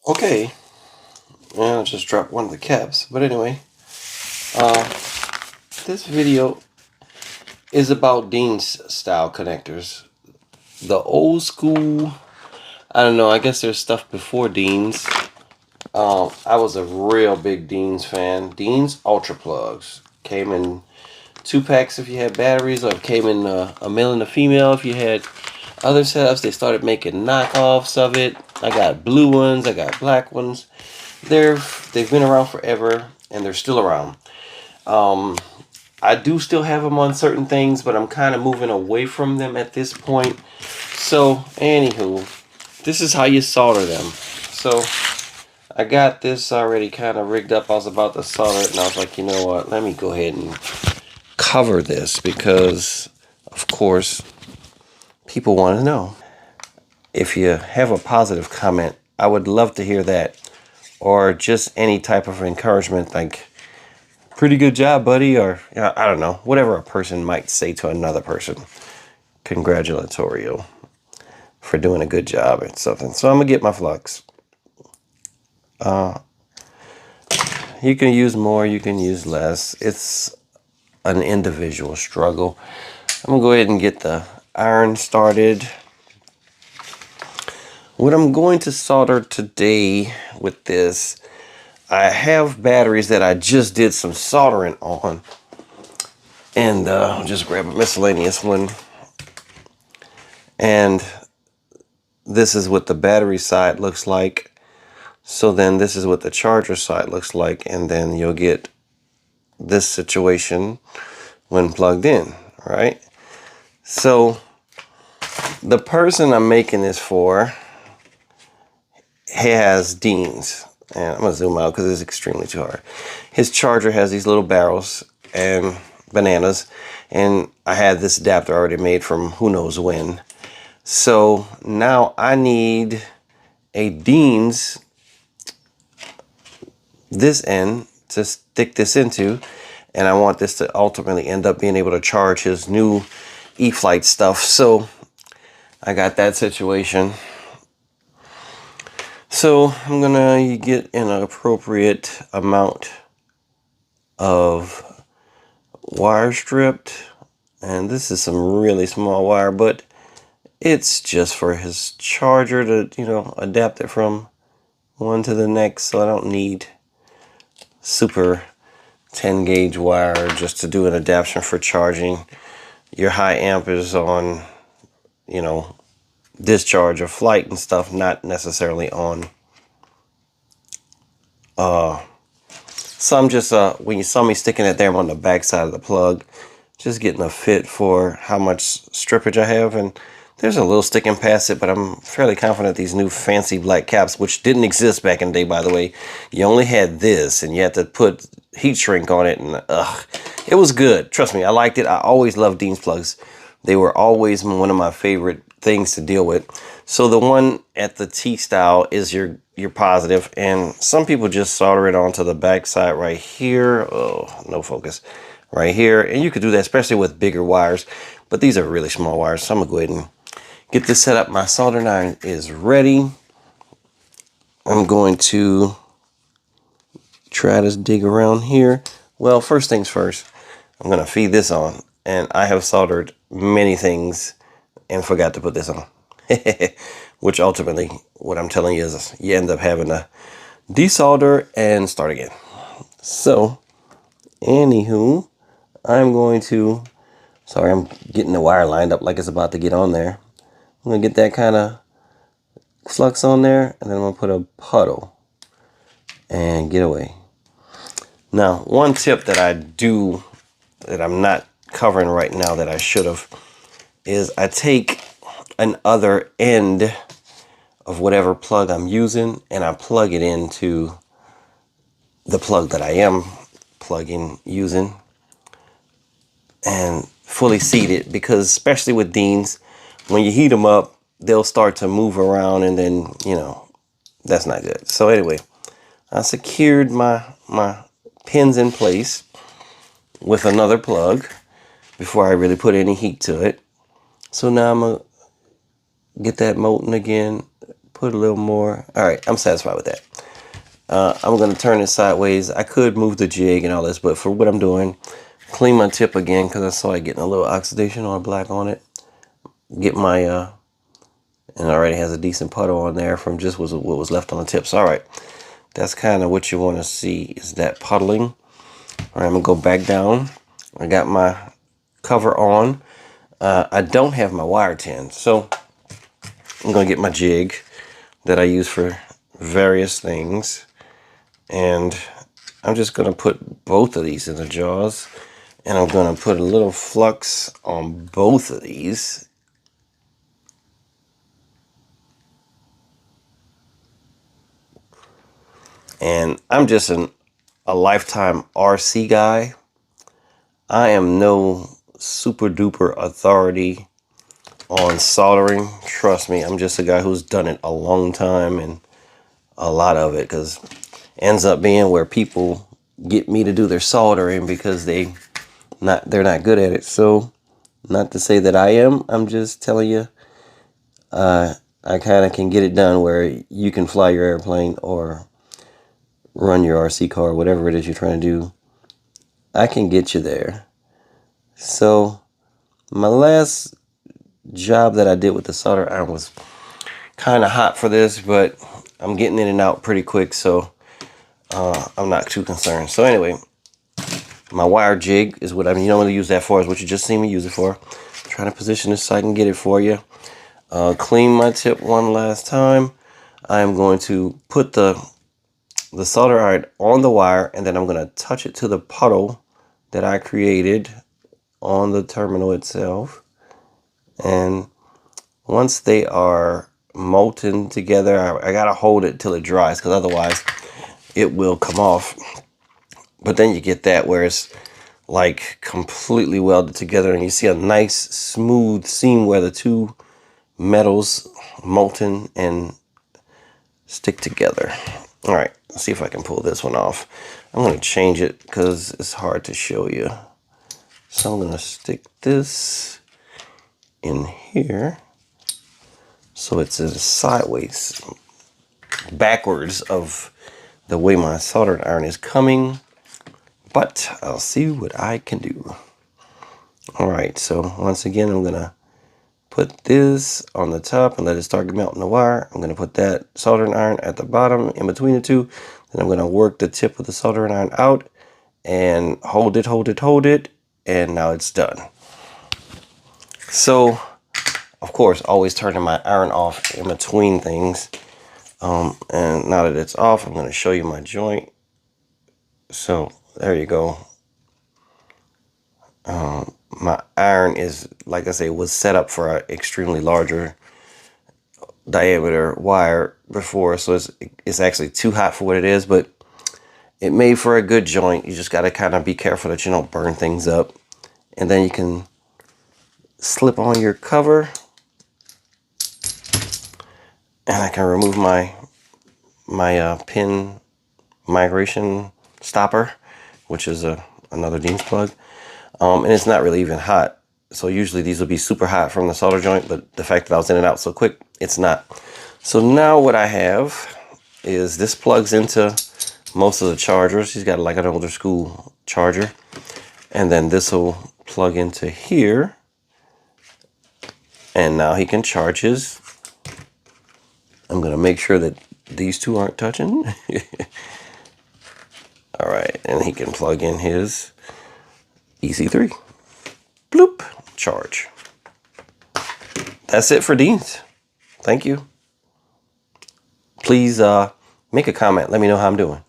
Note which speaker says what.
Speaker 1: Okay, and I just dropped one of the caps. But anyway, uh, this video is about Dean's style connectors. The old school, I don't know, I guess there's stuff before Dean's. I was a real big Dean's fan. Dean's Ultra Plugs came in 2 packs if you had batteries, or came in a male and a female if you had other setups. They started making knockoffs of it. I got blue ones, I got black ones. They've been around forever, and they're still around. I do still have them on certain things, but I'm kind of moving away from them at this point. So, anywho, this is how you solder them. So, I got this already kind of rigged up. I was about to solder it, and I was like, you know what? Let me go ahead and cover this because, of course, people want to know. If you have a positive comment, I would love to hear that. Or just any type of encouragement, like, pretty good job, buddy, or I don't know, whatever a person might say to another person. Congratulatory for doing a good job at something. So I'm gonna get my flux. You can use more, you can use less. It's an individual struggle. I'm gonna go ahead and get the iron started. What I'm going to solder today with this, I have batteries that I just did some soldering on, and I'll just grab a miscellaneous one. And this is what the battery side looks like. So then this is what the charger side looks like, and then you'll get this situation when plugged in, right? So the person I'm making this for has Dean's, and I'm gonna zoom out because it's extremely too hard. His charger has these little barrels and bananas, and I had this adapter already made from who knows when. So now I need a Dean's, this end to stick this into, and I want this to ultimately end up being able to charge his new E-Flight stuff. So I got that situation. So I'm gonna get an appropriate amount of wire stripped, and this is some really small wire, but it's just for his charger to, you know, adapt it from one to the next. So I don't need super 10 gauge wire just to do an adaptation for charging your high ampers on, you know, discharge or flight and stuff, not necessarily on so I'm just when you saw me sticking it there, I'm on the back side of the plug, just getting a fit for how much strippage I have. And there's a little sticking past it, but I'm fairly confident these new fancy black caps, which didn't exist back in the day, by the way. You only had this, and you had to put heat shrink on it, and it was good. Trust me, I liked it. I always loved Dean's plugs. They were always one of my favorite things to deal with. So the one at the T style is your positive, and some people just solder it onto the back side right here. Oh, no focus. Right here, and you could do that especially with bigger wires, but these are really small wires. So I'm gonna go ahead and get this set up. My soldering iron is ready. I'm going to try to dig around here. Well, first things first, I'm gonna feed this on, and I have soldered many things and forgot to put this on. Which ultimately, what I'm telling you is you end up having to desolder and start again. So, anywho, I'm going to, sorry, I'm getting the wire lined up like it's about to get on there. I'm going to get that kind of flux on there, and then I'm going to put a puddle and get away. Now, one tip that I do, that I'm not covering right now that I should have, is I take an other end of whatever plug I'm using, and I plug it into the plug that I am using, and fully seat it, because especially with Dean's, when you heat them up, they'll start to move around, and then, you know, that's not good. So anyway, I secured my pins in place with another plug before I really put any heat to it. So now I'm gonna get that molten again, put a little more. All right, I'm satisfied with that. I'm going to turn it sideways. I could move the jig and all this, but for what I'm doing, clean my tip again because I saw it getting a little oxidation or black on it. Get my, and it already has a decent puddle on there from just what was left on the tips. All right, that's kind of what you want to see is that puddling. All right, I'm going to go back down. I got my cover on. I don't have my wire tin, so I'm going to get my jig that I use for various things. And I'm just going to put both of these in the jaws. And I'm going to put a little flux on both of these. And I'm just a lifetime RC guy. I am no super duper authority on soldering. Trust me, I'm just a guy who's done it a long time and a lot of it, because ends up being where people get me to do their soldering because they're not good at it. So not to say that I am, I'm just telling you, I kind of can get it done where you can fly your airplane or run your RC car, whatever it is you're trying to do. I can get you there. So my last job that I did with the solder iron was kind of hot for this, but I'm getting in and out pretty quick, so I'm not too concerned. So anyway, my wire jig is what I normally use that for, is what you just seen me use it for. I'm trying to position this so I can get it for you. Clean my tip one last time. I am going to put the solder iron on the wire, and then I'm going to touch it to the puddle that I created on the terminal itself. And once they are molten together, I gotta hold it till it dries, because otherwise it will come off. But then you get that where it's like completely welded together, and you see a nice smooth seam where the two metals molten and stick together. All right, let's see if I can pull this one off. I'm going to change it because it's hard to show you. So I'm going to stick this in here so it's sideways, backwards of the way my soldering iron is coming, but I'll see what I can do. All right, so once again, I'm going to put this on the top and let it start melting the wire. I'm going to put that soldering iron at the bottom in between the two. Then I'm going to work the tip of the soldering iron out and hold it, and now it's done. So, of course, always turning my iron off in between things. And now that it's off, I'm going to show you my joint. So, there you go. My iron is, like I say, was set up for an extremely larger diameter wire before, so it's actually too hot for what it is, but it made for a good joint. You just got to kind of be careful that you don't burn things up. And then you can slip on your cover, and I can remove my pin migration stopper, which is another Dean's plug. And it's not really even hot. So usually these will be super hot from the solder joint, but the fact that I was in and out so quick, it's not. So now what I have is this plugs into most of the chargers. He's got like an older school charger. And then this will plug into here. And now he can charge his. I'm going to make sure that these two aren't touching. All right, and he can plug in his EC3. Bloop, charge. That's it for Dean's. Thank you. Please make a comment. Let me know how I'm doing.